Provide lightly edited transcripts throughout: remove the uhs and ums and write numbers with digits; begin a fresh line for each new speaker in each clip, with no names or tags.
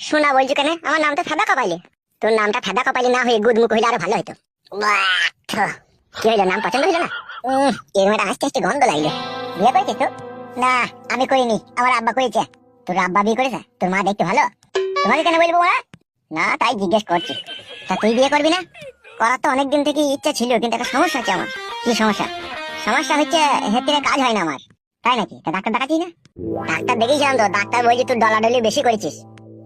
শোনা বলছো কেন? আমার নামটা ফেদা কপালি। তোর নামটা ফেদা কপালি না হয়ে গুদমুখ হইলে আরো ভালো হইতো। কি হইলো, নাম পছন্দ হইলো না? এরকম একটা আস্তে আস্তে গন্ধ লাগলো। বিয়ে করেছিস তো? না, আমি করিনি, আমার আব্বা করেছে। তোর আব্বা বিয়ে করেছে? তোর মা দেখতে ভালো? তোমাকে কেন বলবো না? না, তাই জিজ্ঞেস করছি। তা তুই বিয়ে করবি না? করার তো অনেকদিন থেকে ইচ্ছা ছিল, কিন্তু একটা সমস্যা আছে আমার। কি সমস্যা? সমস্যা হচ্ছে হেতিরে কাজ হয় না আমার। তাই নাকি? তা ডাক্তার দেখাচ্ছিস না? ডাক্তার দেখেছিলাম তো, ডাক্তার বলছে তুই ডলাডলি বেশি করেছিস।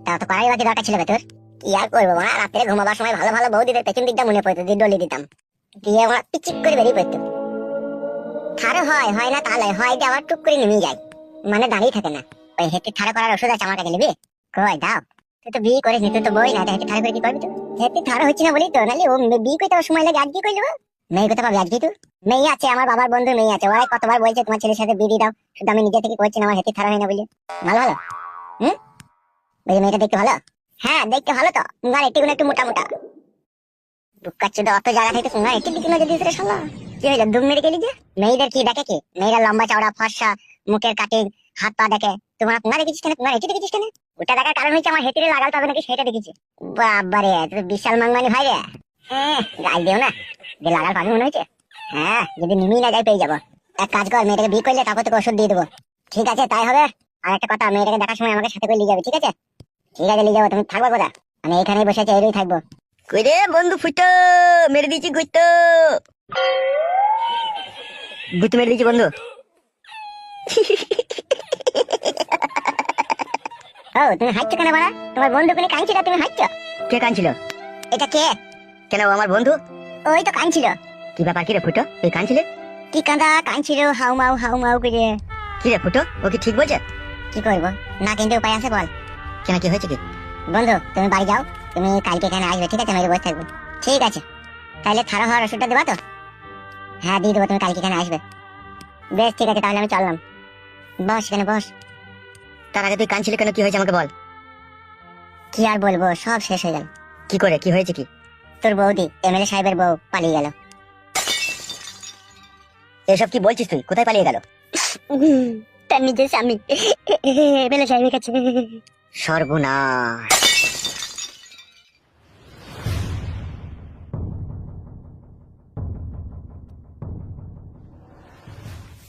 তা তো করাই বাকি দরকার ছিল তোর। কি আর করবো মা, রাত্রে ঘুমাবার সময় ভালো ভালো বৌদিদের পেছন দিকটা মনে পড়তো, দিয়ে ডলি দিতাম, দিয়ে আমার পিচিক করে বেরিয়ে পড়তো। থারে হয় হয় না তাহলে হয় যে আবার টুক করে নেমে যায়, মানে দাঁড়িয়ে থাকে না। ওই হেঁটে থারে করার ওষুধ আছে আমার কাছে, নিবি? কই দাও। তুই তো বিয়ে করিস নি, তুই তো বই না, হেঁটে থারে করে কি করবি? তুই হেঁটে থারে হচ্ছে না বলি তো, নাহলে ও বিয়ে করতে আমার সময় লাগে। আজকে করলি মেয়ে কোথা পাবি আজকে? তুই মেয়ে আছে, আমার বাবার বন্ধু মেয়ে আছে, ওরাই কতবার বলছে তোমার ছেলের সাথে বিয়ে দিয়ে দাও, শুধু আমি নিজে থেকে করছি না, আমার হেঁটে থারা হয় না বলে। ভালো ভালো বলছি মেয়েটা দেখতে ভালো? হ্যাঁ দেখতে ভালো তো, মুখার একটু একটু মোটা মোটা। বুকাচ্ছি তো, অত জায়গা থেকে মুখার একটু দিকে নজর দিয়েছে রে শালা। কি হইলো, দুম মেরে গেলি যে? মেয়েদের কি দেখে? কি মেয়েরা লম্বা চওড়া ফর্সা, মুখের কাটিং, হাত পা দেখে। তোমার পুঙ্গা দেখেছিস কেন? পুঙ্গা একটু দেখেছিস কেন? ওটা দেখার কারণ হচ্ছে আমার হেতিরে লাগাল পাবে নাকি সেটা দেখেছি। বাবারে, তুই বিশাল মাংমানি ভাই রে। হ্যাঁ গাল দিও না, যে লাগাল পাবি মনে হয়েছে। হ্যাঁ, যদি নিমি না যাই পেয়ে যাবো। এক কাজ কর, মেয়েটাকে বিয়ে করলে তারপর তোকে ওষুধ দিয়ে দেবো। ঠিক আছে তাই হবে। আর একটা কথা, মেয়েটাকে দেখার সময় আমাকে সাথে করে নিয়ে যাবে, ঠিক আছে? ঠিক আছে নিয়ে যাবো। তুমি থাকবো কোথা? আমি এখানেই বসে আছি, এরই থাকবো।
কই রে বন্ধু, ফুটো মেরে দিয়েছি গুইতো। গুইতো মেরে দিয়েছি বন্ধু।
ও তুমি হাঁটছো কেন বাড়া? তোমার বন্ধু কোনে কাঁদছিল, তুমি হাঁটছো?
কে কাঁদছিল?
এটা কে?
কেন, ও আমার বন্ধু?
ওই তো কাঁদছিল।
কি ব্যাপার, কি রে ফুটো, তুই কাঁদছিলে?
কি কাঁদা? কাঁদছিল হাউ মাউ করে।
কি রে ফুটো, ও কি ঠিক বলছে?
কি করবো, না কিন্তু উপায় আছে, বল।
কেন, কি হয়েছে কি?
বন্ধু তুমি বাড়ি যাও, তুমি কালকে এখানে আসবে, ঠিক আছে? আমি বসে থাকবো। ঠিক আছে, তাহলে থারা হওয়ার ওষুধটা দেবা তো? হ্যাঁ দিয়ে দেবো, তুমি কালকে এখানে আসবে। বেশ ঠিক আছে, তাহলে আমি চললাম। বস এখানে বস।
তার আগে তুই কাঁদছিলে কেন, কি হয়েছে আমাকে বল।
কি আর বলবো, সব শেষ হয়ে গেল।
কি করে, কি হয়েছে কি?
তোর বৌদি, এমএলএ সাহেবের বউ, পালিয়ে গেল।
এসব কি বলছিস তুই? কোথায় পালিয়ে গেল?
তার নিজের স্বামী এমএলএ সাহেবের কাছে।
সর্বনাশ।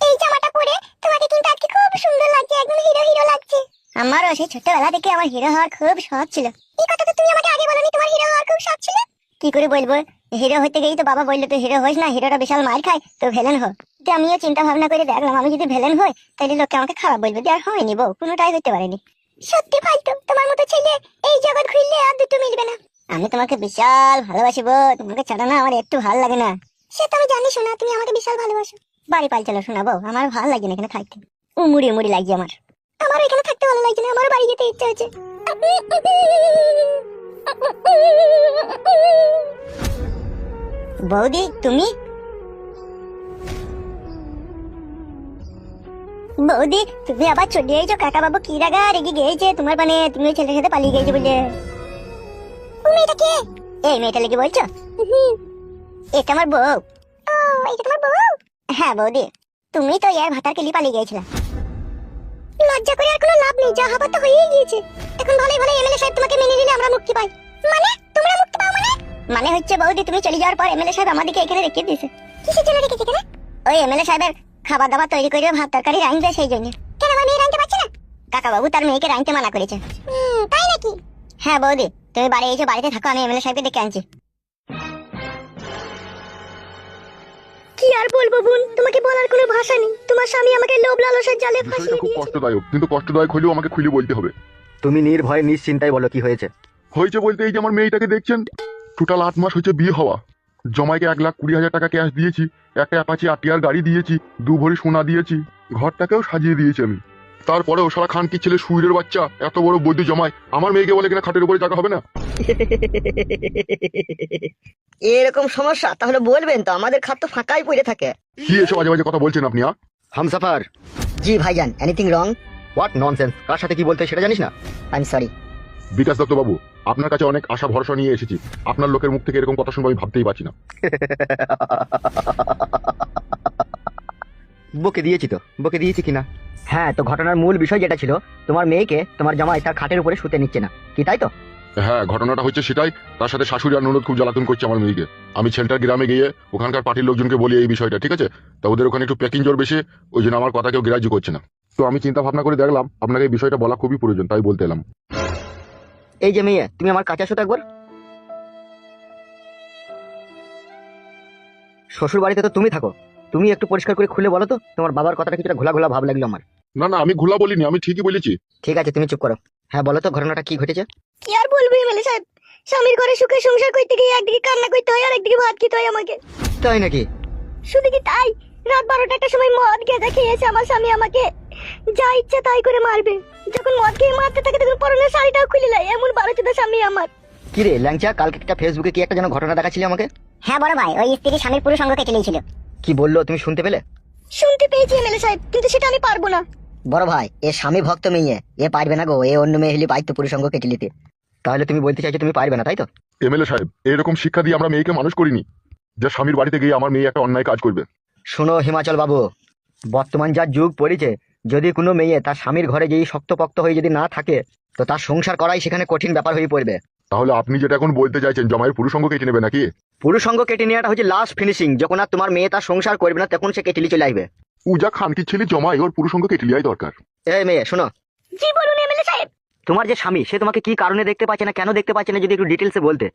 এই জামাটা পরে তোমাকে কিন্তু আজকে খুব সুন্দর লাগছে, একদম হিরো হিরো লাগছে। আমারও সেই ছোটবেলা থেকে আমার হিরো হওয়ার খুব শখ ছিল। এই কথা তো তুমি আমাকে আগে বলনি, তোমার হিরো হওয়ার খুব শখ ছিল। কি করে বলবো, হিরো হতে গেই তো বাবা বললো তুই হিরো হইস না, হিরোটা বিশাল মার খায়, তো ভিলেন হো। তো আমিও চিন্তা ভাবনা করে দেখলাম, আমি যদি ভিলেন হই তাহলে লোকে আমাকে খারাপ বলবে, যে আর হয়নি বউ, কোনোটাই হতে পারেনি। সত্যি ফালতু, তোমার মতো ছেলে এই জগৎ ঘুরলে আর দুটো মিলবে না। আমি তোমাকে বিশাল ভালোবাসি বউ, তোমাকে ছাড়া না আমার একটু ভালো লাগে না। সে তো আমি জানি শোনা, তুমি আমাকে বিশাল ভালোবাসো। বাড়ি পাল চলো শোনা বউ, আমার ভালো লাগে না এখানে থাকতে, উমুড়ি উমুড়ি লাগছে আমার। আমার এখানে থাকতে ভালো লাগছে না, আমার বাড়ি যেতে ইচ্ছে হচ্ছে। বৌদি তুমি? বৌদি তুমি আবার চলে এসেছো? কাকা বাবু কি রাগা রেগে গিয়েছে তোমার, মানে তুমি ওই ছেলের সাথে পালিয়ে গিয়েছো বলে। ও মেয়েটা কে? এই মেয়েটা লেগে বলছো? এটা আমার বউ। ও এটা তোমার বউ? হ্যাঁ বৌদি, তুমি তো এর ভাতার কেলি পালিয়ে গিয়েছিলা। লজ্জা করে আর কোনো লাভ নেই, যা হবার তো হয়েই গিয়েছে। এখন ভালোই ভালো এমএলএ সাহেব তোমাকে মেনে নিলে আমরা মুক্তি পাই। মানে তোমরা মুক্তি পাও মানে? মানে হচ্ছে বৌদি তুমি চলে যাওয়ার পর এমএলএ সাহেব আমাদেরকে এখানে রেখে দিয়েছে। কিসের জন্য রেখেছে এখানে? ওই এমএলএ সাহেবের খাবার দাবার তৈরি করে ভাত তরকারি রাঁধবে, সেই জন্য। কেন আমার মেয়ে রাঁধতে পারছে না? কাকা বাবু তার মেয়েকে রাঁধতে মানা করেছে। তাই নাকি? হ্যাঁ বৌদি, তুমি বাড়ি এসে বাড়িতে থাকো, আমি এমএলএ সাহেবকে ডেকে আনছি। কি আর বলবো বোন, তোমাকে বলার কোনো ভাষা নেই। তোমার স্বামী আমাকে লোভ লালসার জালে
বিষয়টা
ফাঁসিয়ে
খুব
দিয়েছে।
কষ্টদায়ক, কিন্তু কষ্টদায়ক হলেও আমাকে খুলে বলতে হবে।
তুমি নির্ভয়ে নিশ্চিন্তায় বলো কি হয়েছে।
হয়েছে বলতে এই যে আমার মেয়েটাকে দেখছেন, টোটাল 8 মাস হচ্ছে বিয়ে হওয়া। জমাইকে 1,20,000 টাকা ক্যাশ দিয়েছি, একটা অ্যাপাচি আটিয়ার গাড়ি দিয়েছি, 2 ভরি সোনা দিয়েছি, ঘরটাকেও সাজিয়ে দিয়েছি আমি। তারপরেও সারা খানকি ছেলে সুইরের বাচ্চা এত বড় বৈদ্য জমায় আমার মেয়েকে বলে কিনা খাটের উপরে টাকা হবে না।
এরকম সমস্যা তাহলে বলবেন তো, আমাদের খাত তো ফাঁকাই পড়ে থাকে।
কি এসব বাজে বাজে কথা বলছেন আপনি?
হামসাফার।
জি ভাইজান, এনিথিং রং?
হোয়াট ননসেন্স, কার সাথে কি বলতে হয় সেটা জানিস না?
I am sorry.
Bikash Dutta বাবু, আপনার কাছে অনেক আশা ভরসা নিয়ে এসেছি, আপনার লোকের মুখ থেকে এরকম কথা শুনবো আমি ভাবতেই পারছি না।
বকে দিয়েছি কিনা? হ্যাঁ, তো ঘটনার মূল বিষয় যেটা ছিল, তোমার মেয়েকে তোমার জামাই তার খাটের উপরে শুতে নিচ্ছে না, কি তাই তো?
হ্যাঁ, ঘটনাটা হচ্ছে সেটাই। তার সাথে শাশুড়ি আর ননদ খুব জ্বালাতন করছে আমার মেয়েকে। আমি ছেলেটার গ্রামে গিয়ে ওখানকার পার্টির লোকজনকে বলি এই বিষয়টা, ঠিক আছে? তা ওদের ওখানে একটু প্যাকিং জোর বেশি, ওই জন্য আমার কথা কেউ গ্রাহ্য করছে না। তো আমি চিন্তা ভাবনা করে দেখলাম আপনাকে এই বিষয়টা বলা খুবই প্রয়োজন, তাই বলতে এলাম।
এই যে মেয়ে, তুমি আমার কাছে আসো তো একবার। শ্বশুর বাড়িতে তো তুমি থাকো, তুমি একটু পরিষ্কার করে খুলে বলো তো, তোমার বাবার কথাটা কিছুটা ঘোলা ঘোলা ভাব লাগলো আমার।
না না, আমি ঘোলা বলিনি, আমি ঠিকই বলেছি।
ঠিক আছে, তুমি চুপ করো। হ্যাঁ বলো তো, ঘটনাটা কি ঘটেছে?
কি আর বলবো এমএলএ সাহেব, স্বামীর ঘরে সুখে সংসার করতে গিয়ে একদিকে কান্না করতে হয় আর একদিকে ভাত খেতে হয় আমাকে।
তাই নাকি?
শুধু কি তাই, রাত 12টা একটা সময় মদ গেঁজা খেয়েছে আমার স্বামী, আমাকে যা ইচ্ছা তাই করে মারবে। যখন মদ খেয়ে মারতে থাকে তখন পরনের শাড়িটাও খুলে নেয়, এমন বারোচোদা স্বামী আমার।
কি রে ল্যাংচা, কালকে একটা ফেসবুকে কি একটা যেন ঘটনা দেখাচ্ছিলে আমাকে?
হ্যাঁ বড় ভাই, ওই স্ত্রী স্বামীর পুরো সঙ্গ কেটে নিয়েছিল।
কি বললো, তুমি শুনতে পেলে?
শুনতে পেয়েছি এমএলএ সাহেব, কিন্তু সেটা আমি পারবো না।
বড় ভাই, এ স্বামী ভক্ত মেয়ে, এ পারবে না গো, এ অন্য মেয়ে হলে পাইতো পুরুষঙ্গ কেটে নিতে।
তাহলে তুমি বলতে চাইছো তুমি পারবে না, তাই তো?
এমএলএ সাহেব, এইরকম শিক্ষা দিয়ে আমরা মেয়েকে মানুষ করিনি যে স্বামীর বাড়িতে গিয়ে আমার মেয়ে একটা অন্যায় কাজ করবে।
শোনো হিমাচল বাবু, বর্তমান যা যুগ পড়েছে, যদি কোনো মেয়ে তার স্বামীর ঘরে যেই শক্তপোক্ত হয়ে যদি না থাকে, তো তার সংসার করাই সেখানে কঠিন ব্যাপার হয়ে পড়বে।
তাহলে আপনি যেটা এখন বলতে চাইছেন, জামাইয়ের পুরুষঙ্গ কেটে নেবে নাকি?
পুরুষঙ্গ কেটে নেওয়াটা হচ্ছে লাস্ট ফিনিশিং, যখন আর তোমার মেয়ে তার সংসার করবে না তখন সে কেটে চলে আসবে।
উজা খানকির ছেলে জমাই, ওর পুরুষঙ্গ কেটে নেওয়াই দরকার।
এই মেয়ে শোনো,
জি বলুন এমএলএ সাহেব।
তোমার যে স্বামী, সে তোমাকে কি কারণে দেখতে পাচ্ছে না, কেন দেখতে পাচ্ছে না, যদি একটু ডিটেলসে বলতে।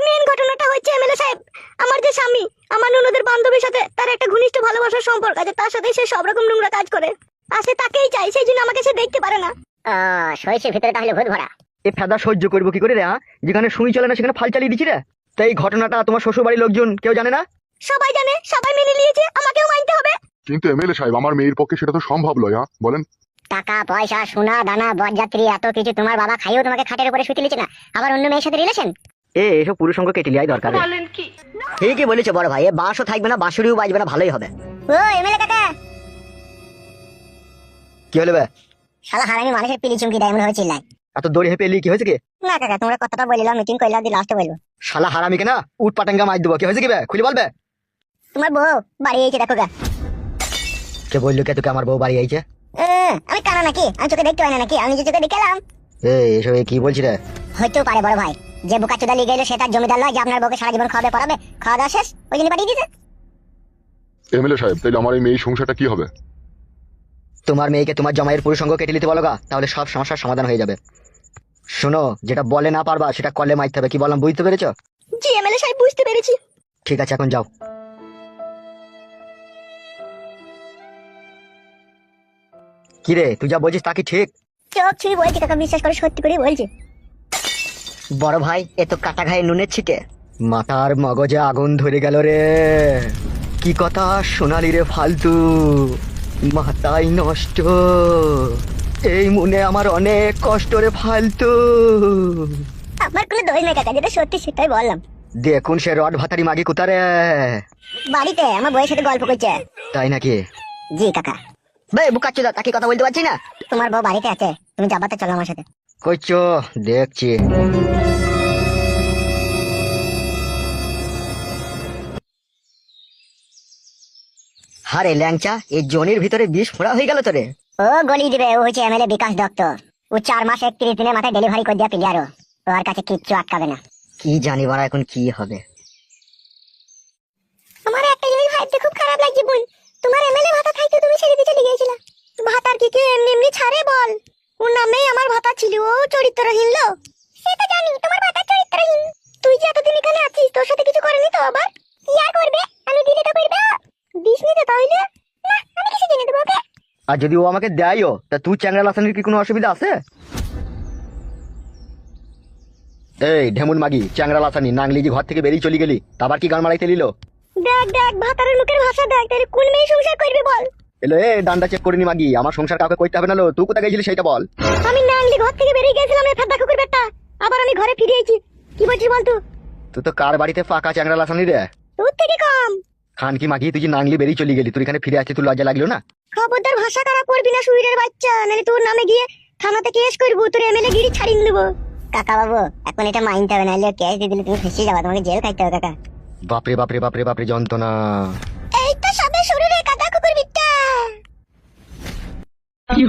মেন ঘটনাটা হচ্ছে এমএলএ সাহেব, আমার যে স্বামী আমার ননদের বান্ধবীর সাথে তার একটা ঘনিষ্ঠ ভালোবাসার সম্পর্ক আছে, তার সাথে সে সব রকম নোংরা কাজ করে, আর সে তাকেই চাই, সেই জন্য আমাকে সে দেখতে পারে না।
শরীরের ভিতরে তাহলে ভূত ভরা।
এই ফেদা সহ্য করবো কি করে রে? হ্যাঁ, যেখানে সুই চলে না সেখানে ফাল চালিয়ে দিচ্ছি রে। তাই এই ঘটনাটা তোমার শ্বশুর বাড়ির লোকজন কেউ জানে না?
সবাই জানে, সবাই মেনে নিয়েছে, আমাকেও মানতে হবে।
কিন্তু এমএলএ সাহেব, আমার মেয়ের পক্ষে সেটা তো সম্ভব নয়। হ্যাঁ বলেন।
টাকা পয়সা সোনা দানা বরযাত্রী এত কিছু তোমার বাবা খাইও তোমাকে খাটের উপরে শুতে নিচ্ছে না, আবার অন্য মেয়ের সাথে রিলেশন।
এসব পুরুষঙ্গ কেটে নেওয়াই দরকার রে।
ঠিকই বলেছো বড় ভাই, এ বাঁশও থাকবে না, বাঁশুড়িও বাজবে না, ভালোই হবে।
ও এমএলএ কাকা,
কি হলো বে?
শালা হারামি মানুষের পিলি চুমকি দেয় এমন ভাবে চিল্লায়।
এত দড়ি হেপে এলি, কি হয়েছে কি?
না কাকা, তোমরা কথাটা বলিলাম, মিটিং করলাম, দিয়ে লাস্টে বলবো।
শালা হারামি কে না উট পাটাঙ্গা মার দেবো, কি হয়েছে কি বে? খুলে বলবে।
তোমার বউ বাড়ি এইছে দেখো গা।
কে বললো কে তোকে আমার বউ বাড়ি আইছে?
আমি কানা নাকি? আমি চোখে দেখতে পাই না নাকি? আমি যে চোখে দেখলাম।
এসব কি বলছি রে?
হইতেও পারে বড় ভাই, যে বোকা চোদা লিয়ে গেলো সে তার জমিদার নয় যে আপনার বউকে সারা জীবন খাওয়াবে পড়াবে, খাওয়া দাওয়া শেষ ওই জন্য পাঠিয়ে দিয়েছে।
এমএলএ সাহেব, তাইলে আমার এই মেয়ের সংসারটা কি হবে?
তোমার মেয়েকে তোমার জামাইয়ের পুরুষঙ্গ কেটে নিতে বলো গা, তাহলে সব সমস্যার সমাধান হয়ে যাবে। শোনো, যেটা বলে না পারবা সেটা করলে মারতে হবে, কি বললাম বুঝতে পেরেছো?
জি এমএলএ সাহেব, বুঝতে পেরেছি।
ঠিক আছে, এখন যাও। কি রে, তুই যা বলছিস তা কি ঠিক?
চোখ ছুঁই বলছি কাকা, বিশ্বাস করে সত্যি করে বলছি।
বড় ভাই, এ তো কাটা ঘায়ে নুনের ছিটে।
মাথার মগজে আগুন ধরে গেল রে। কি কথা শোনালি রে ফালতু, মাথায় নষ্ট। এই মনে আমার অনেক কষ্ট রে ফালতু।
আমার কোনো দোষ নেই কাকা, যেটা সত্যি সেটাই বললাম।
দেখুন সে রড ভাতারি মাগি কোথারে?
বাড়িতে আমার বউয়ের সাথে গল্প করছে।
তাই নাকি?
জি কাকা।
বে বুকাচ্চোদা, তাকে কথা বলতে পারছি না।
তোমার বউ বাড়িতে আছে, তুমি যাবাতে চলো আমার সাথে।
কইছো দেখছি।
হারে ল্যাংচা, এই জনির ভিতরে বিষ ফোড়া হয়ে গেল তোরে।
ও গলি দিবে, ও হচ্ছে এমএলএ বিকাশ দত্ত। ও 4 মাস 31 দিনের মাথায় ডেলিভারি করে দেওয়া প্লেয়ারও, ওর কাছে কিচ্ছু আটকাবে না।
কি জানি বাড়া এখন কি হবে।
আমার একটা জিনিস ভাবতে খুব খারাপ লাগছে বোন, তোমার এমএলএ ভাতা খাইতে তুমি ছেড়ে দিয়ে চলে গিয়েছিলা।
ভাতার কি কে এমনি এমনি ছাড়ে বল? ওর নামেই আমার ভাতা ছিল, ও চরিত্রহীন লোক।
সেটা জানি, তোমার ভাতা চরিত্রহীন।
তুই যে এতদিন এখানে আছিস, তোর সাথে কিছু করেনি তো আবার?
ইয়া করবে, আমি দিলে তো করবে।
দিস নিতে তাহলে?
না, আমি কিছু জেনে দেবো ওকে।
আর যদি ও আমাকে দেয়ও, তা তুই চ্যাংড়া লাসানির কি কোনো অসুবিধা আছে? এই ঢেমুন মাগি, চ্যাংড়া লাসানি নাংলি যে ঘর থেকে বেরিয়ে চলে গেলি, তা আবার কি গান মারাইতে নিল?
দেখ দেখ, ভাতারের মুখের ভাষা দেখ, তাহলে কোন মেয়ে সংসার করবে বল?
এলো এ ডান্ডা চেক করিনি মাগি, আমার সংসার কাউকে করতে হবে না। লো তুই কোথায় গেছিলি সেটা বল।
আমি নাংলি ঘর থেকে বেরিয়ে গেছিলাম রে ফেদা কুকুর বেটা, আবার আমি ঘরে ফিরে এসেছি। কি বলছিস বল তুই?
তুই তো কার বাড়িতে ফাঁকা চ্যাংড়া লাসানি রে?
তোর থেকে কম।
খান কি মাগি, তুই যে নাংলি বেরিয়ে চলে গেলি, তুই এখানে ফিরে আসছিস, তুই লজ্জা লাগলো না?
খবরদার ভাষা খারাপ করবি না সুইরের বাচ্চা, নাহলে তোর নামে গিয়ে থানাতে কেস করবো, তোর এমএলএ গিরি ছাড়িয়ে দেবো।
কাকা বাবু, এখন এটা মাইনতে হবে, নাহলে ক্যাশ দিয়ে দিলে তুমি ফেসে যাবে, তোমাকে জেল খাইতে হবে কাকা।
বাপরে বাপরে বাপরে বাপরে যন্ত্রণা।
এই তো সবে শুরু রে কাদা কুকুর বিট্টা।
কি